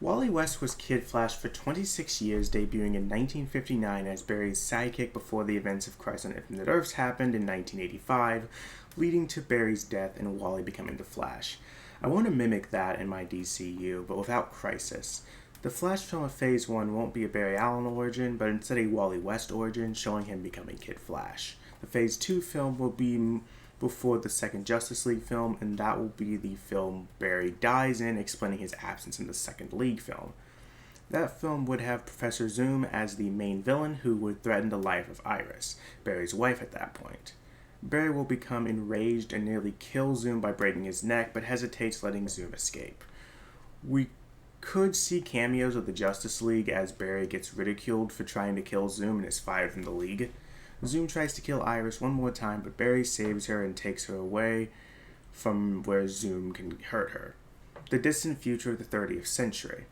Wally West was Kid Flash for 26 years, debuting in 1959 as Barry's sidekick before the events of Crisis on Infinite Earths happened in 1985, leading to Barry's death and Wally becoming the Flash. I want to mimic that in my DCU, but without Crisis. The Flash film of Phase 1 won't be a Barry Allen origin, but instead a Wally West origin, showing him becoming Kid Flash. The Phase 2 film will be before the second Justice League film, and that will be the film Barry dies in, explaining his absence in the second League film. That film would have Professor Zoom as the main villain who would threaten the life of Iris, Barry's wife at that point. Barry will become enraged and nearly kill Zoom by breaking his neck, but hesitates letting Zoom escape. We could see cameos of the Justice League as Barry gets ridiculed for trying to kill Zoom and is fired from the League. Zoom tries to kill Iris one more time, but Barry saves her and takes her away from where Zoom can hurt her. The distant future of the 30th century.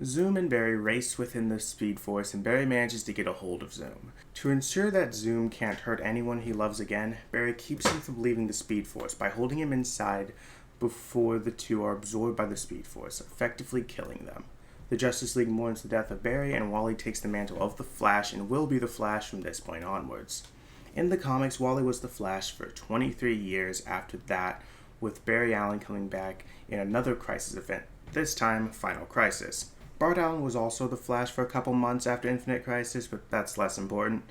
Zoom and Barry race within the Speed Force, and Barry manages to get a hold of Zoom. To ensure that Zoom can't hurt anyone he loves again, Barry keeps him from leaving the Speed Force by holding him inside before the two are absorbed by the Speed Force, effectively killing them. The Justice League mourns the death of Barry, and Wally takes the mantle of the Flash and will be the Flash from this point onwards. In the comics, Wally was the Flash for 23 years after that, with Barry Allen coming back in another Crisis event, this time Final Crisis. Bart Allen was also the Flash for a couple months after Infinite Crisis, but that's less important.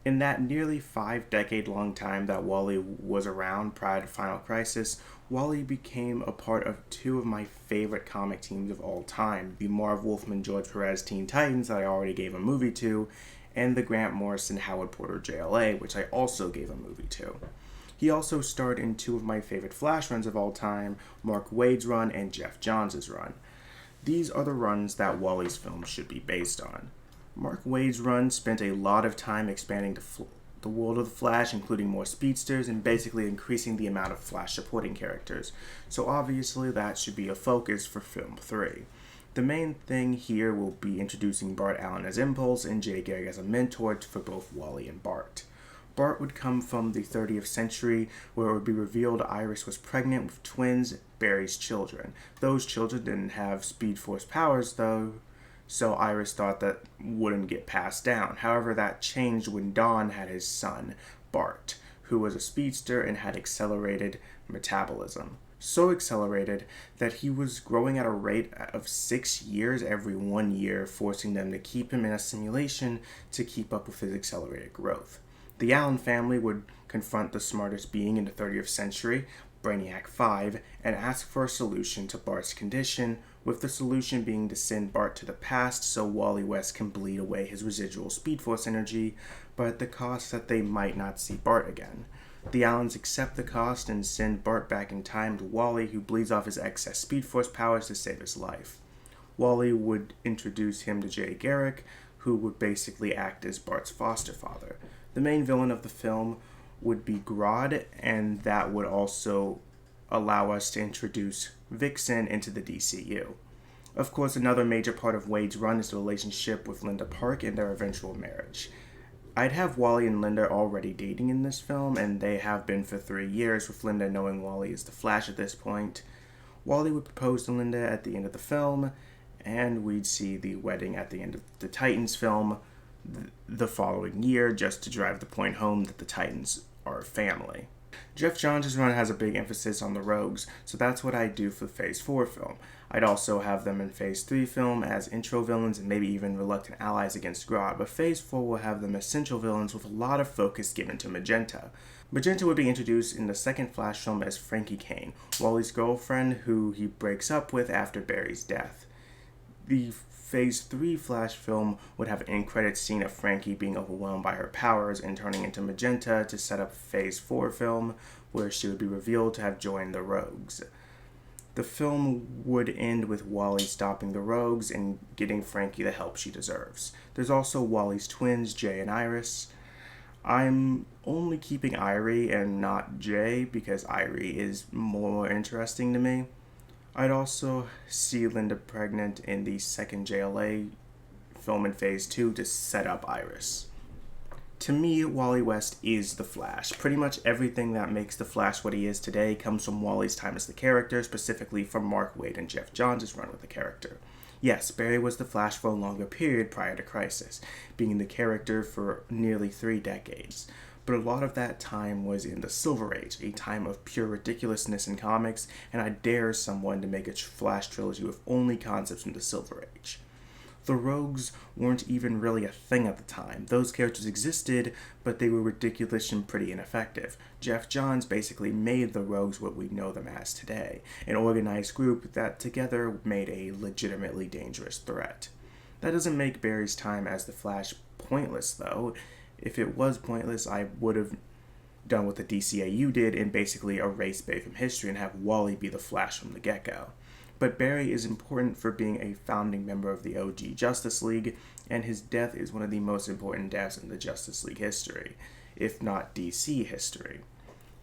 In that nearly 5-decade-long time that Wally was around prior to Final Crisis, Wally became a part of two of my favorite comic teams of all time, the Marv Wolfman George Perez Teen Titans that I already gave a movie to, and the Grant Morrison Howard Porter JLA, which I also gave a movie to. He also starred in two of my favorite Flash runs of all time, Mark Waid's run and Geoff Johns' run. These are the runs that Wally's film should be based on. Mark Waid's run spent a lot of time expanding the world of the Flash, including more speedsters, and basically increasing the amount of Flash supporting characters. So obviously that should be a focus for film 3. The main thing here will be introducing Bart Allen as Impulse and Jay Garrick as a mentor for both Wally and Bart. Bart would come from the 30th century, where it would be revealed Iris was pregnant with twins, Barry's children. Those children didn't have Speed Force powers, though, so Iris thought that wouldn't get passed down. However, that changed when Don had his son, Bart, who was a speedster and had accelerated metabolism. So accelerated that he was growing at a rate of 6 years every 1 year, forcing them to keep him in a simulation to keep up with his accelerated growth. The Allen family would confront the smartest being in the 30th century, Brainiac 5, and ask for a solution to Bart's condition, with the solution being to send Bart to the past so Wally West can bleed away his residual Speed Force energy, but at the cost that they might not see Bart again. The Allens accept the cost and send Bart back in time to Wally, who bleeds off his excess Speed Force powers to save his life. Wally would introduce him to Jay Garrick, who would basically act as Bart's foster father. The main villain of the film would be Grodd, and that would also allow us to introduce Vixen into the DCU. Of course, another major part of Waid's run is the relationship with Linda Park and their eventual marriage. I'd have Wally and Linda already dating in this film, and they have been for 3 years, with Linda knowing Wally is the Flash at this point. Wally would propose to Linda at the end of the film, and we'd see the wedding at the end of the Titans film the following year, just to drive the point home that the Titans are a family. Geoff Johns' run has a big emphasis on the Rogues, so that's what I'd do for Phase 4 film. I'd also have them in Phase 3 film as intro villains and maybe even reluctant allies against Grodd, but Phase 4 will have them as central villains with a lot of focus given to Magenta. Magenta would be introduced in the second Flash film as Frankie Kane, Wally's girlfriend who he breaks up with after Barry's death. The Phase 3 Flash film would have an end-credits scene of Frankie being overwhelmed by her powers and turning into Magenta to set up Phase 4 film, where she would be revealed to have joined the Rogues. The film would end with Wally stopping the Rogues and getting Frankie the help she deserves. There's also Wally's twins, Jay and Iris. I'm only keeping Irie and not Jay because Irie is more interesting to me. I'd also see Linda pregnant in the second JLA film in Phase 2 to set up Iris. To me, Wally West is the Flash. Pretty much everything that makes the Flash what he is today comes from Wally's time as the character, specifically from Mark Waid and Geoff Johns' run with the character. Yes, Barry was the Flash for a longer period prior to Crisis, being the character for nearly 3 decades. But a lot of that time was in the Silver Age, a time of pure ridiculousness in comics, and I dare someone to make a Flash trilogy with only concepts from the Silver Age. The Rogues weren't even really a thing at the time. Those characters existed, but they were ridiculous and pretty ineffective. Geoff Johns basically made the Rogues what we know them as today, an organized group that together made a legitimately dangerous threat. That doesn't make Barry's time as the Flash pointless, though. If it was pointless, I would have done what the DCU did and basically erase Barry from history and have Wally be the Flash from the get-go. But Barry is important for being a founding member of the OG Justice League, and his death is one of the most important deaths in the Justice League history, if not DC history.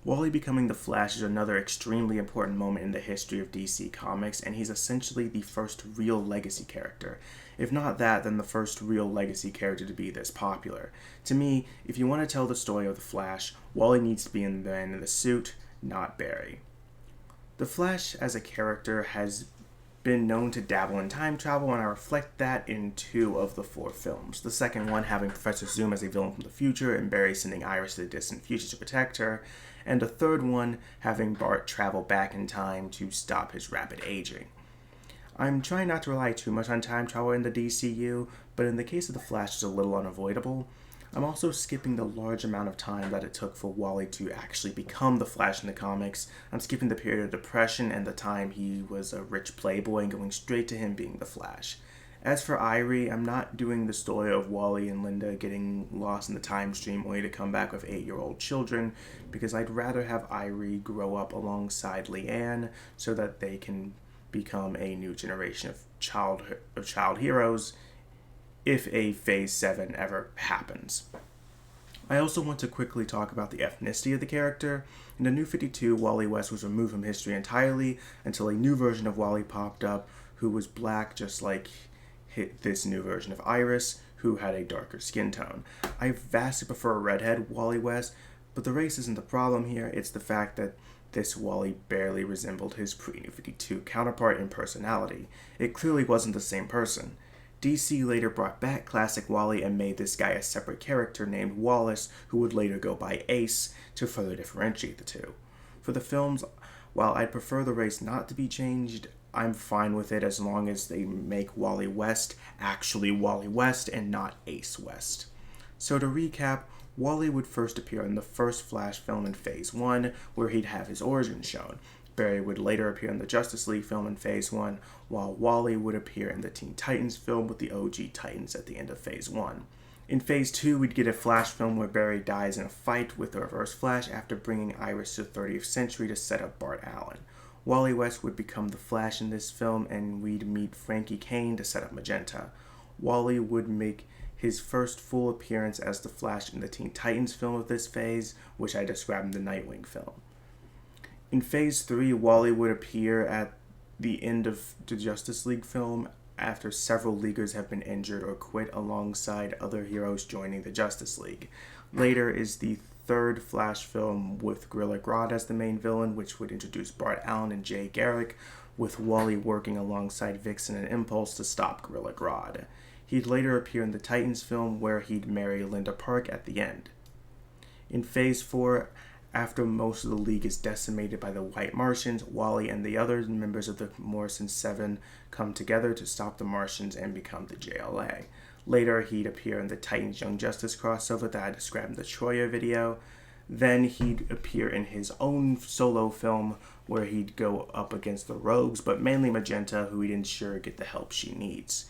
Wally becoming the Flash is another extremely important moment in the history of DC Comics, and he's essentially the first real legacy character. If not that, then the first real legacy character to be this popular. To me, if you want to tell the story of the Flash, Wally needs to be in the suit, not Barry. The Flash as a character has been known to dabble in time travel, and I reflect that in 2 of the 4 films. The second one having Professor Zoom as a villain from the future and Barry sending Iris to the distant future to protect her, and the third one having Bart travel back in time to stop his rapid aging. I'm trying not to rely too much on time travel in the DCU, but in the case of the Flash it's a little unavoidable. I'm also skipping the large amount of time that it took for Wally to actually become the Flash in the comics. I'm skipping the period of depression and the time he was a rich playboy and going straight to him being the Flash. As for Irie, I'm not doing the story of Wally and Linda getting lost in the time stream only to come back with 8-year-old children, because I'd rather have Irie grow up alongside Leanne so that they can become a new generation of child heroes if a Phase 7 ever happens. I also want to quickly talk about the ethnicity of the character. In the New 52, Wally West was removed from history entirely until a new version of Wally popped up who was black, just like this new version of Iris, who had a darker skin tone. I vastly prefer a redhead Wally West, but the race isn't the problem here. It's the fact that this Wally barely resembled his pre-New 52 counterpart in personality. It clearly wasn't the same person. DC later brought back classic Wally and made this guy a separate character named Wallace, who would later go by Ace, to further differentiate the two. For the films, while I'd prefer the race not to be changed, I'm fine with it as long as they make Wally West actually Wally West and not Ace West. So to recap, Wally would first appear in the first Flash film in Phase 1, where he'd have his origin shown. Barry would later appear in the Justice League film in Phase 1, while Wally would appear in the Teen Titans film with the OG Titans at the end of Phase 1. In Phase 2, we'd get a Flash film where Barry dies in a fight with the Reverse Flash after bringing Iris to the 30th century to set up Bart Allen. Wally West would become the Flash in this film, and we'd meet Frankie Kane to set up Magenta. Wally would make his first full appearance as the Flash in the Teen Titans film of this phase, which I described in the Nightwing film. In Phase 3, Wally would appear at the end of the Justice League film after several Leaguers have been injured or quit alongside other heroes joining the Justice League. Later is the third Flash film with Gorilla Grodd as the main villain, which would introduce Bart Allen and Jay Garrick, with Wally working alongside Vixen and Impulse to stop Gorilla Grodd. He'd later appear in the Titans film, where he'd marry Linda Park at the end. In Phase 4, after most of the League is decimated by the White Martians, Wally and the other members of the Morrison Seven come together to stop the Martians and become the JLA. Later, he'd appear in the Titans Young Justice crossover that I described in the Troya video. Then he'd appear in his own solo film where he'd go up against the Rogues, but mainly Magenta, who he'd ensure get the help she needs.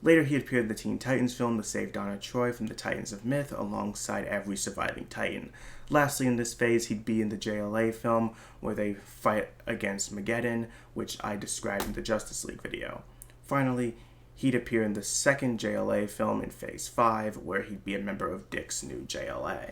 Later, he appeared in the Teen Titans film to save Donna Troy from the Titans of Myth alongside every surviving Titan. Lastly, in this phase, he'd be in the JLA film where they fight against Mageddon, which I described in the Justice League video. Finally, he'd appear in the second JLA film in Phase 5, where he'd be a member of Dick's new JLA.